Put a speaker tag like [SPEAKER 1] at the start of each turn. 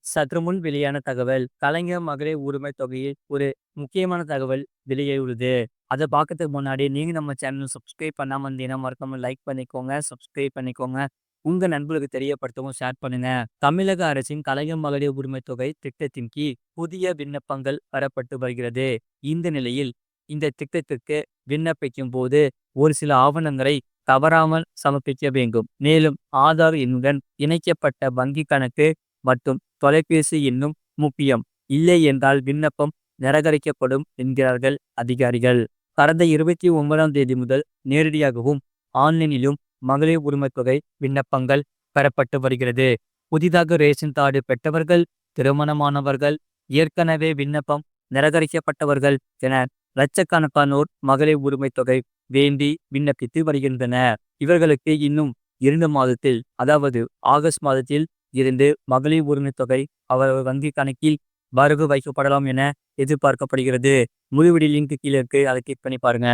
[SPEAKER 1] சற்று முன் வெளியான தகவல். கலைஞர் மகளிர் உரிமை தொகையில் ஒரு முக்கியமான தகவல் வெளியே உள்ளது. அத பார்க்கறதுக்கு முன்னாடி நீங்க நம்ம சேனல் சப்ஸ்கிரைப் பண்ணாம இருந்தீங்கன்னா மறக்காம லைக் பண்ணிக்கோங்க, சப்ஸ்கிரைப் பண்ணிக்கோங்க. உங்க நண்பர்களுக்கு தெரியப்படுத்தவும் ஷேர் பண்ணுங்க. தமிழக அரசின் கலைஞர் மகளிர் உரிமை தொகை திட்டத்தின் கீழ் புதிய விண்ணப்பங்கள் வரப்பட்டு வருகிறது. இந்த நிலையில் இந்த திட்டத்திற்கு விண்ணப்பிக்கும் போது ஒரு சில ஆவணங்களை தவறாமல் சமர்ப்பிக்க வேண்டும். மேலும் ஆதார் எண்ணுடன் இணைக்கப்பட்ட வங்கி கணக்கு மற்றும் தொலைபேசி எண்ணும் முக்கியம். இல்லை என்றால் விண்ணப்பம் நிராகரிக்கப்படும் என்கிறார்கள் அதிகாரிகள். கடந்த 29ஆம் தேதி முதல் நேரடியாகவும் ஆன்லைனிலும் மகளிர் உரிமைத் தொகை விண்ணப்பங்கள் பெறப்பட்டு வருகிறது. புதிதாக ரேஷன் கார்டு பெற்றவர்கள், திருமணமானவர்கள், ஏற்கனவே விண்ணப்பம் நிராகரிக்கப்பட்டவர்கள் என லட்சக்கணக்கானோர் மகளிர் உரிமைத் தொகை வேண்டி விண்ணப்பித்து வருகின்றனர். இவர்களுக்கு இன்னும் 2 மாதத்தில், அதாவது ஆகஸ்ட் மாதத்தில் இருந்து மகளிர் உரிமைத் தொகை அவரவர் வங்கி கணக்கில் வரவு வைக்கப்படலாம் என எதிர்பார்க்கப்படுகிறது. முழு வீடியோ லிங்க் கீழே இருக்கு. அதை கிளிக் பண்ணி பாருங்க.